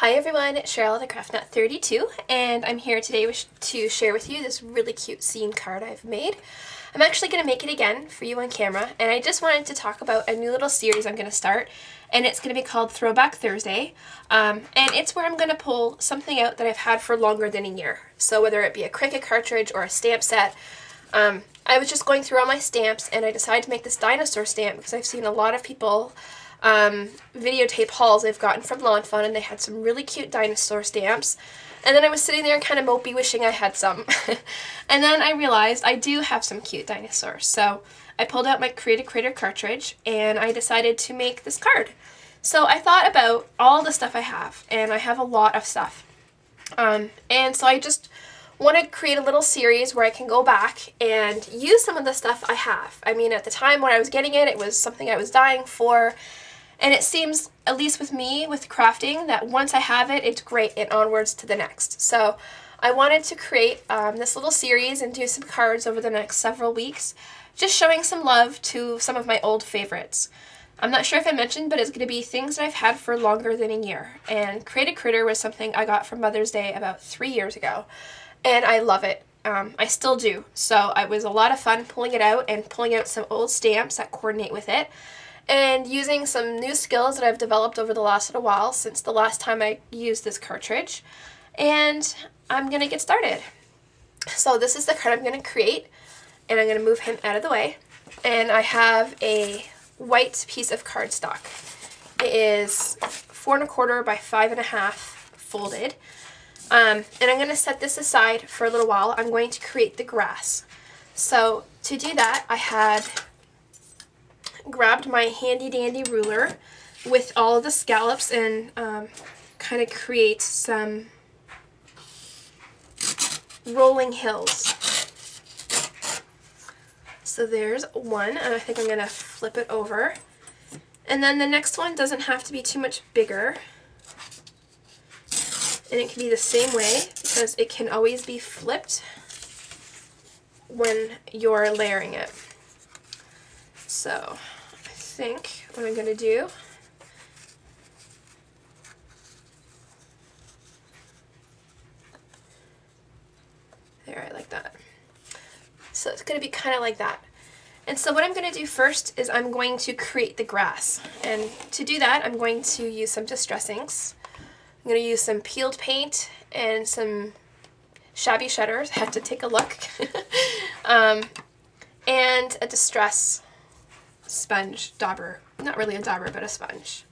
Hi everyone, Cheryl the Craft Nut 32, and I'm here today to share with you this really cute scene card I've made. I'm actually going to make it again for you on camera, and I just wanted to talk about a new little series I'm going to start, and it's going to be called Throwback Thursday, and it's where I'm going to pull something out that I've had for longer than a year. So whether it be a Cricut cartridge or a stamp set, I was just going through all my stamps, and I decided to make this Dinosaur stamp because I've seen a lot of people videotape hauls they've gotten from Lawn Fun, and they had some really cute dinosaur stamps. And then I was sitting there kind of mopey wishing I had some. And then I realized I do have some cute dinosaurs. So I pulled out my Cricut cartridge and I decided to make this card. So I thought about all the stuff I have, and I have a lot of stuff. And so I just want to create a little series where I can go back and use some of the stuff I have. I mean, at the time when I was getting it, it was something I was dying for. And it seems, at least with me, with crafting, that once I have it, it's great and onwards to the next. So I wanted to create this little series and do some cards over the next several weeks, just showing some love to some of my old favorites. I'm not sure if I mentioned, but it's going to be things that I've had for longer than a year. And Cricut was something I got for Mother's Day about 3 years ago, and I love it. I still do. So it was a lot of fun pulling it out and pulling out some old stamps that coordinate with it, and using some new skills that I've developed over the last little while since the last time I used this cartridge. And I'm going to get started. So this is the card I'm going to create, and I'm going to move him out of the way. And I have a white piece of cardstock. It is 4 1/4 by 5 1/2 folded. And I'm going to set this aside for a little while. I'm going to create the grass. So to do that, I had grabbed my handy dandy ruler with all of the scallops and kind of create some rolling hills. So there's one, and I think I'm going to flip it over. And then the next one doesn't have to be too much bigger. And it can be the same way because it can always be flipped when you're layering it. So I think what I'm going to do there, I like that. So it's going to be kind of like that. And so what I'm going to do first is I'm going to create the grass. And to do that, I'm going to use some distress inks. I'm going to use some peeled paint and some shabby shutters. I had to take a look. And a distress sponge dauber. Not really a dauber, but a sponge.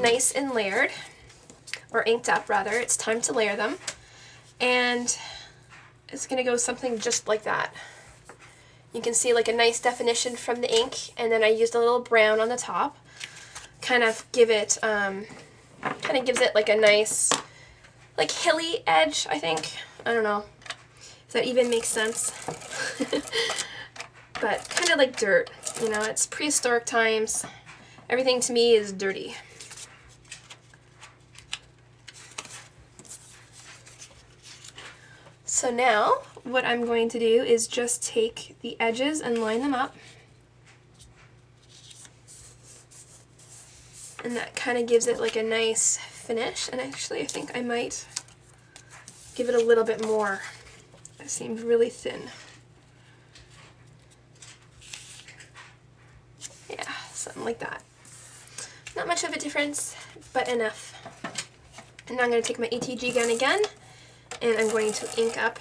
Nice and layered, or inked up rather, it's time to layer them. And it's going to go something just like that. You can see like a nice definition from the ink, and then I used a little brown on the top. Kind of give it, kind of gives it like a nice, like hilly edge, I think. I don't know if that even makes sense. but kind of like dirt. You know, it's prehistoric times. Everything to me is dirty. So now what I'm going to do is just take the edges and line them up. And that kind of gives it like a nice finish. And actually I think I might give it a little bit more. It seems really thin. Yeah, something like that. Not much of a difference, but enough. And now I'm going to take my ATG gun again, and I'm going to ink up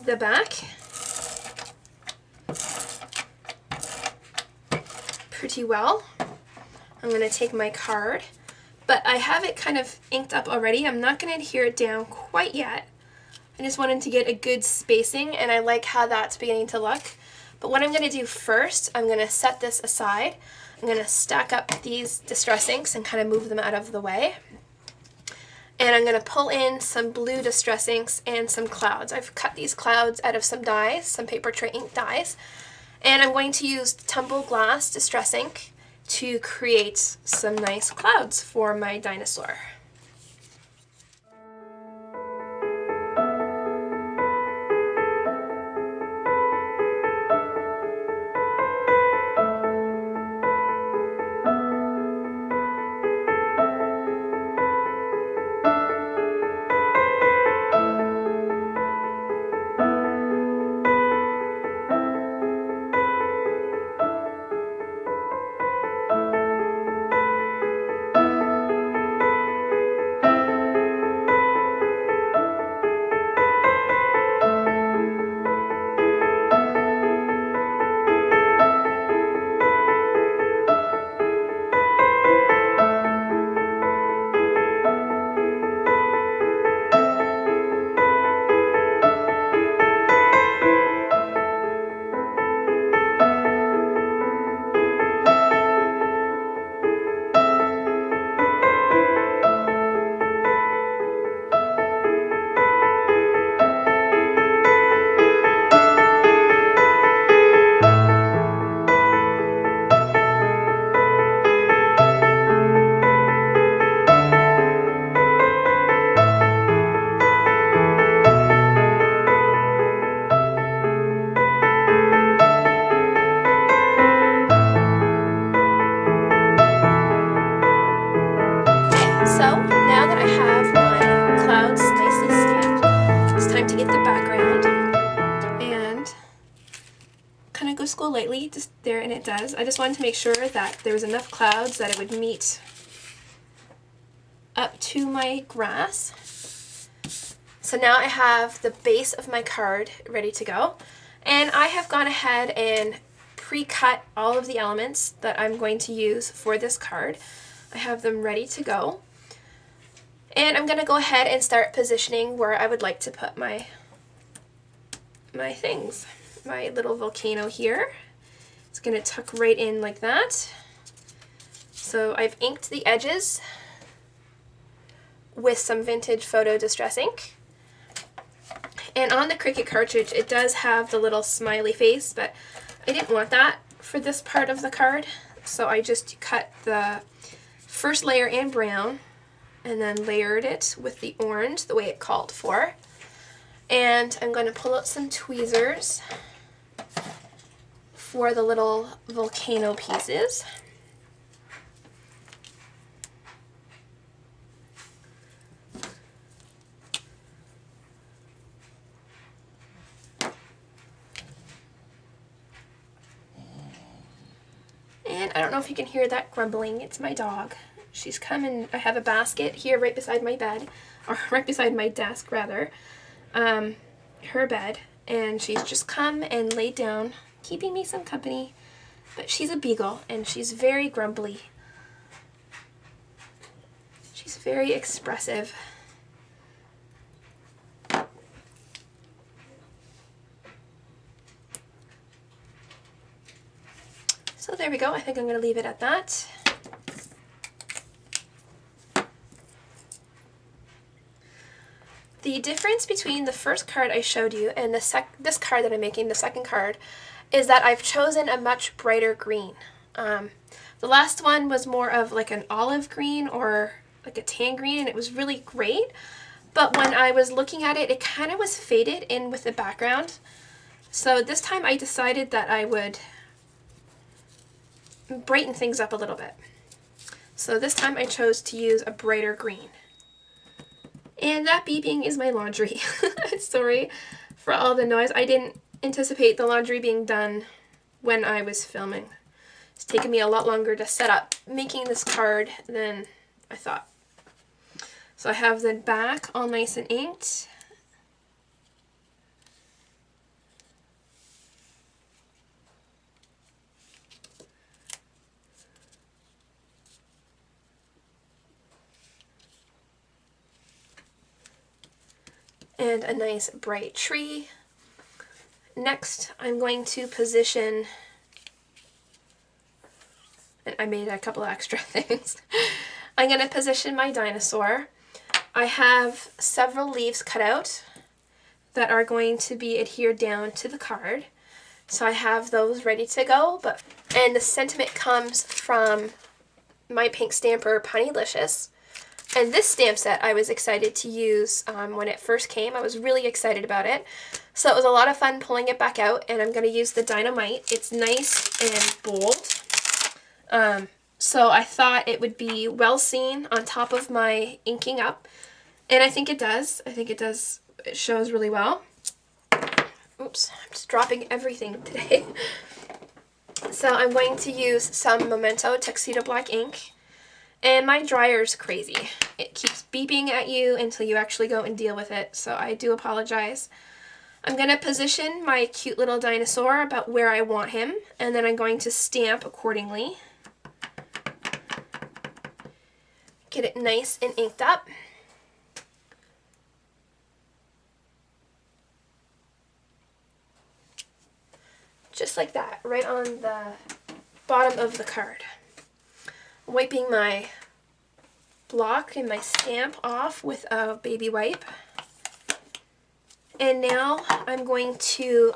the back pretty well. I'm going to take my card, but I have it kind of inked up already. I'm not going to adhere it down quite yet. I just wanted to get a good spacing, and I like how that's beginning to look. But what I'm going to do first, I'm going to set this aside. I'm going to stack up these distress inks and kind of move them out of the way. And I'm going to pull in some blue distress inks and some clouds. I've cut these clouds out of some dies, some paper tray ink dies. And I'm going to use Tumble Glass distress ink to create some nice clouds for my dinosaur. Go lightly, just there, and it does. I just wanted to make sure that there was enough clouds that it would meet up to my grass. So now I have the base of my card ready to go, and I have gone ahead and pre-cut all of the elements that I'm going to use for this card. I have them ready to go, and I'm going to go ahead and start positioning where I would like to put my things. My little volcano here. It's going to tuck right in like that. So I've inked the edges with some vintage photo distress ink. And on the Cricut cartridge, it does have the little smiley face, but I didn't want that for this part of the card. So I just cut the first layer in brown and then layered it with the orange the way it called for. And I'm going to pull out some tweezers for the little volcano pieces. And I don't know if you can hear that grumbling, it's my dog. She's come and I have a basket here right beside my bed, or right beside my desk rather, her bed, and she's just come and laid down, keeping me some company, but she's a beagle and she's very grumbly. She's very expressive. So there we go. I think I'm going to leave it at that. The difference between the first card I showed you and this card that I'm making, the second card, is that I've chosen a much brighter green. The last one was more of like an olive green or like a tan green, and it was really great. But when I was looking at it, it kind of was faded in with the background. So this time I decided that I would brighten things up a little bit. So this time I chose to use a brighter green. And that beeping is my laundry. Sorry for all the noise. I didn't anticipate the laundry being done when I was filming. It's taken me a lot longer to set up making this card than I thought. So I have the back all nice and inked. And a nice bright tree. Next, I'm going to position, and I made a couple extra things. I'm going to position my dinosaur. I have several leaves cut out that are going to be adhered down to the card. So I have those ready to go, and the sentiment comes from my pink stamper, Punnylicious. And this stamp set I was excited to use when it first came. I was really excited about it. So it was a lot of fun pulling it back out, and I'm going to use the Dynamite. It's nice and bold. So I thought it would be well seen on top of my inking up. And I think it does. I think it does. It shows really well. Oops, I'm just dropping everything today. So I'm going to use some Memento Tuxedo Black ink. And my dryer's crazy. It keeps beeping at you until you actually go and deal with it, so I do apologize. I'm going to position my cute little dinosaur about where I want him, and then I'm going to stamp accordingly. Get it nice and inked up. Just like that, right on the bottom of the card. Wiping my block and my stamp off with a baby wipe. And now I'm going to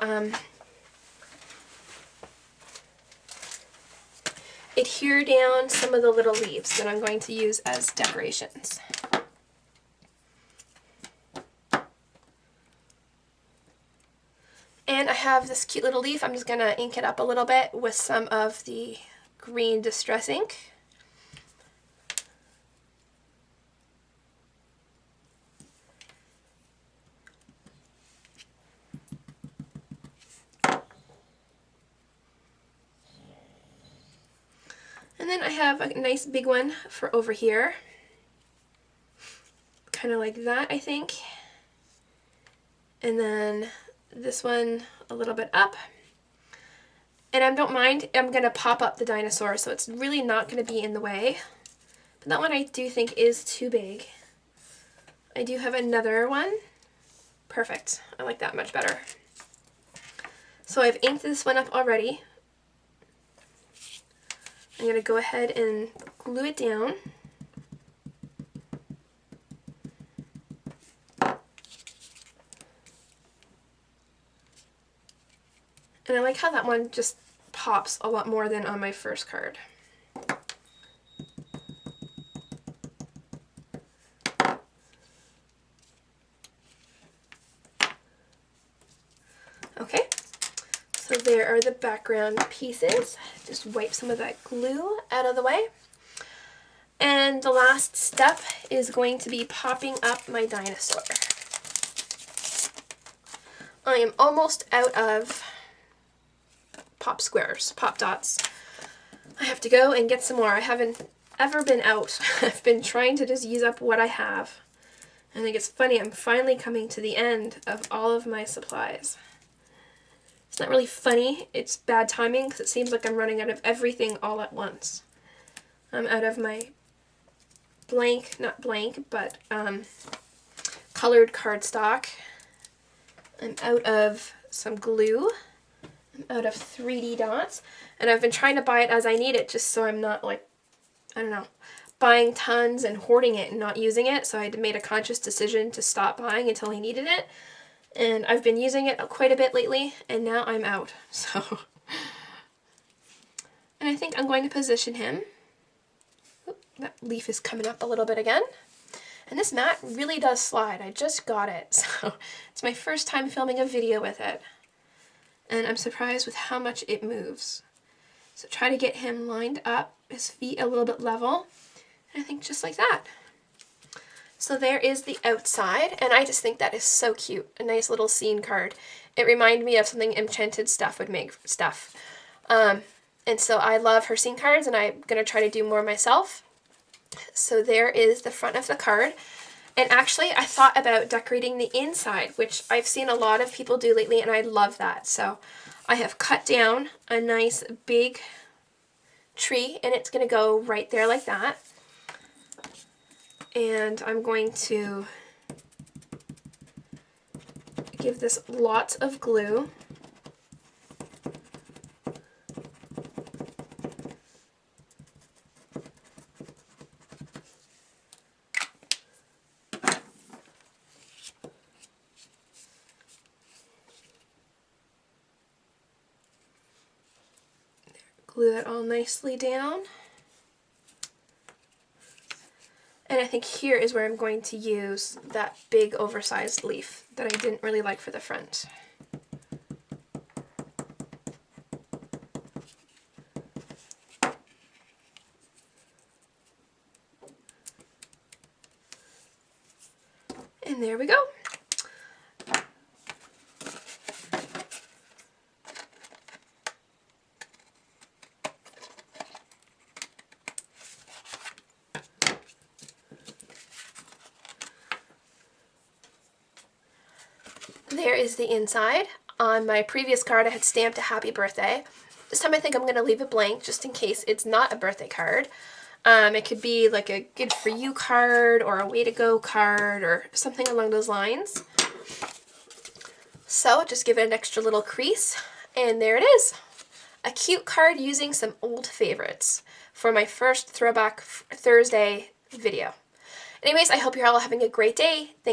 adhere down some of the little leaves that I'm going to use as decorations. And I have this cute little leaf. I'm just going to ink it up a little bit with some of the green distress ink. And then I have a nice big one for over here. Kind of like that, I think. And then this one a little bit up. And I don't mind, I'm going to pop up the dinosaur, so it's really not going to be in the way. But that one I do think is too big. I do have another one. Perfect. I like that much better. So I've inked this one up already. I'm going to go ahead and glue it down. And I like how that one just pops a lot more than on my first card. Okay. So there are the background pieces. Just wipe some of that glue out of the way. And the last step is going to be popping up my dinosaur. I am almost out of pop squares, pop dots. I have to go and get some more. I haven't ever been out. I've been trying to just use up what I have. I think it's funny, I'm finally coming to the end of all of my supplies. It's not really funny, it's bad timing because it seems like I'm running out of everything all at once. I'm out of my not blank, but colored cardstock. I'm out of some glue. I'm out of 3D dots. And I've been trying to buy it as I need it just so I'm not like, I don't know, buying tons and hoarding it and not using it, so I made a conscious decision to stop buying until he needed it. And I've been using it quite a bit lately, and now I'm out. So, and I think I'm going to position him. Oop, that leaf is coming up a little bit again. And this mat really does slide. I just got it, so it's my first time filming a video with it. And I'm surprised with how much it moves. So try to get him lined up, his feet a little bit level. And I think just like that. So there is the outside, and I just think that is so cute. A nice little scene card. It reminded me of something Enchanted Stuff would make stuff. And so I love her scene cards, and I'm going to try to do more myself. So there is the front of the card. And actually, I thought about decorating the inside, which I've seen a lot of people do lately, and I love that. So I have cut down a nice big tree, and it's going to go right there like that. And I'm going to give this lots of glue. Glue that all nicely down. And I think here is where I'm going to use that big oversized leaf that I didn't really like for the front. And there we go. There is the inside. On my previous card I had stamped a happy birthday. This time I think I'm going to leave it blank just in case it's not a birthday card. It could be like a good for you card or a way to go card or something along those lines. So just give it an extra little crease, and there it is. A cute card using some old favorites for my first Throwback Thursday video. Anyways, I hope you're all having a great day.